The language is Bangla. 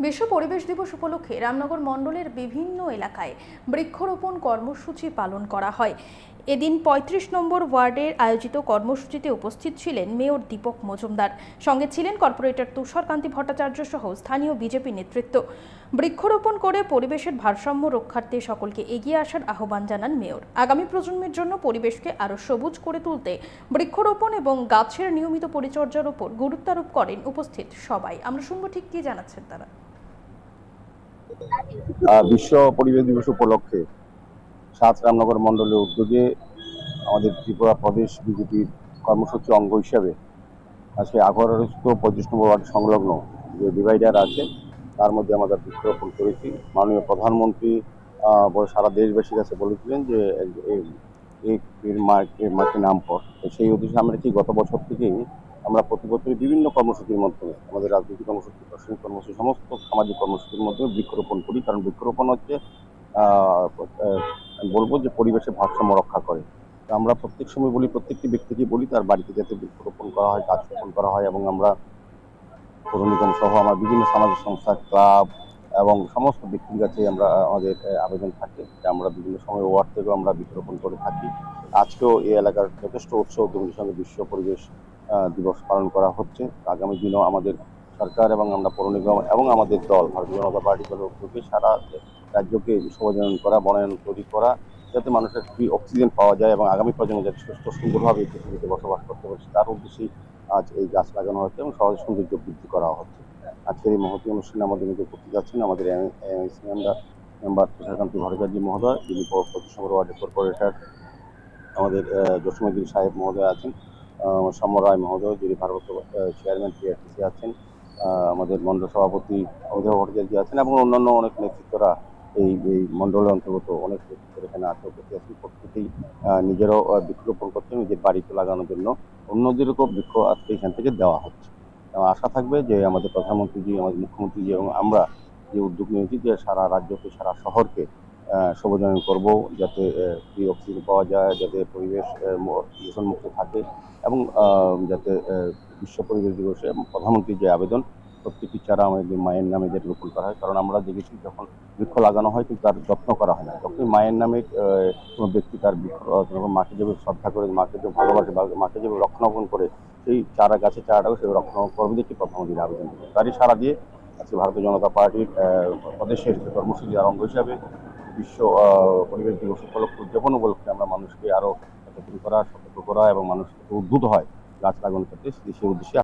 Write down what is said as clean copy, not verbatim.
বিশ্ব পরিবেশ দিবস উপলক্ষে রামনগর মণ্ডলের বিভিন্ন এলাকায় বৃক্ষরোপণ কর্মসূচি পালন করা হয়। এদিন ৩৫ নম্বর ওয়ার্ডের আয়োজিত কর্মসূচিতে উপস্থিত ছিলেন মেয়র দীপক মজুমদার, সঙ্গে ছিলেন কর্পোরেটর তুষারকান্তি ভট্টাচার্য সহ স্থানীয় বিজেপি নেতৃত্ব। বৃক্ষরোপণ করে পরিবেশের ভারসাম্য রক্ষার্থে সকলকে এগিয়ে আসার আহ্বান জানান মেয়র। আগামী প্রজন্মের জন্য পরিবেশকে আরও সবুজ করে তুলতে বৃক্ষরোপণ এবং গাছের নিয়মিত পরিচর্যার উপর গুরুত্বারোপ করেন উপস্থিত সবাই। আমরা শুনবো ঠিক কি জানাচ্ছেন তারা। বিশ্ব পরিবেশ দিবস উপলক্ষে ৭ রামনগর মণ্ডলের উদ্যোগে আমাদের ত্রিপুরা প্রদেশ বিজেপির কর্মসূচি অঙ্গ হিসাবে আজকে আগরস্থ ৩৫ নম্বর ওয়ার্ড সংলগ্ন যে ডিভাইডার আছে তার মধ্যে আমরা বৃক্ষরোপণ করেছি। মাননীয় প্রধানমন্ত্রী সারা দেশবাসীর কাছে বলেছিলেন যে মাকে নাম পর, সেই উদ্দেশ্যে আমরা কি গত বছর থেকেই আমরা প্রতি বছরই বিভিন্ন কর্মসূচির মাধ্যমে আমাদের রাজনৈতিক কর্মসূচি, প্রশাসনিক কর্মসূচি, সমস্ত সামাজিক কর্মসূচির মাধ্যমে বৃক্ষরোপণ করি। কারণ বৃক্ষরোপণ হচ্ছে আমি বলবো যে পরিবেশের ভারসাম্য রক্ষা করে। তো আমরা প্রত্যেক সময় বলি, প্রত্যেকটি ব্যক্তিকে বলি তার বাড়িতে যাতে বৃক্ষরোপণ করা হয়, গাছ রোপণ করা হয়। এবং আমরা পৌর নিগম সহ আমার বিভিন্ন সামাজিক সংস্থা, ক্লাব এবং সমস্ত ব্যক্তির কাছে আমরা আমাদের আবেদন থাকে যে আমরা বিভিন্ন সময় ওয়ার্ড থেকেও আমরা বৃক্ষরোপণ করে থাকি। আজকেও এই এলাকার যথেষ্ট উৎসাহ উদ্যোগের সঙ্গে বিশ্ব পরিবেশ দিবস পালন করা হচ্ছে। আগামী দিনেও আমাদের সরকার এবং আমরা পৌর নিগম এবং আমাদের দল ভারতীয় জনতা পার্টি দলের উদ্যোগে সারা রাজ্যকে সবুজায়ন করা, বনায়ন তৈরি করা, যাতে মানুষের ফ্রি অক্সিজেন পাওয়া যায় এবং আগামী প্রজন্ম যাতে সুস্থ সুন্দরভাবে এই পৃথিবীতে বসবাস করতে পারছে, তার উদ্দেশ্যেই আজ এই গাছ লাগানো হচ্ছে এবং সহজ সৌন্দর্য বৃদ্ধি করা হচ্ছে। আজকের এই মহতী অনুষ্ঠানে আমাদের মধ্যে উপস্থিত আছেন আমাদের এমএসি মেম্বার তুষারকান্তি ভট্টাচার্য মহোদয়, যিনি ২৫ নম্বর ওয়ার্ডের কর্পোরেটর, আমাদের জসীমউদ্দিন সাহেব মহোদয় আছেন, সৌম্য রায় মহোদয় যিনি ভারপ্রাপ্ত চেয়ারম্যান পিআরটিসি আছেন, আমাদের মণ্ডল সভাপতি অমিতাভ ভট্টাচার্য আছেন এবং অন্যান্য অনেক নেতৃত্বরা এই মণ্ডলের অন্তর্গত অনেক নেতৃত্ব এখানে আছে, উপস্থিত আছেন। প্রত্যেকেই নিজেরও বৃক্ষরোপণ করছেন নিজের বাড়িতে লাগানোর জন্য, অন্যদেরকেও বৃক্ষ আজকে এখান থেকে দেওয়া হচ্ছে। আশা থাকবে যে আমাদের প্রধানমন্ত্রীজি, আমাদের মুখ্যমন্ত্রীজি এবং আমরা যে উদ্যোগ নিয়েছি যে সারা রাজ্যকে, সারা শহরকে সবুজায়ন করব, যাতে ফ্রি অক্সিজেন পাওয়া যায়, যাতে পরিবেশ দূষণমুক্ত থাকে এবং যাতে বিশ্ব পরিবেশ দিবসে প্রধানমন্ত্রীর যে আবেদন প্রত্যেকটি চারা আমাদের মায়ের নামে যাতে রোপণ করা হয়। কারণ আমরা দেখেছি যখন বৃক্ষ লাগানো হয় কিন্তু তার যত্ন করা হয় না। যখনই মায়ের নামে কোনো ব্যক্তি তার বৃক্ষ মাকে যেভাবে শ্রদ্ধা করে, মাকে যে ভালোবাসে, মাকে যেভাবে রক্ষণাবেক্ষণ করে, সেই গাছের চারাটাও সেভাবে রক্ষণাবেক্ষণ করবে দেখি প্রধানমন্ত্রীর আবেদন করে। তারই সারা দিয়ে আজকে ভারতীয় জনতা পার্টির প্রদেশের কর্মসূচির অঙ্গ হিসাবে বিশ্ব পরিবেশ দিবস উদযাপন উপলক্ষে আমরা মানুষকে আরো সচেতন করা, সতর্ক করা এবং মানুষ উদ্বুদ্ধ হয় গাছ লাগানোর ক্ষেত্রে, সেই উদ্দেশ্যে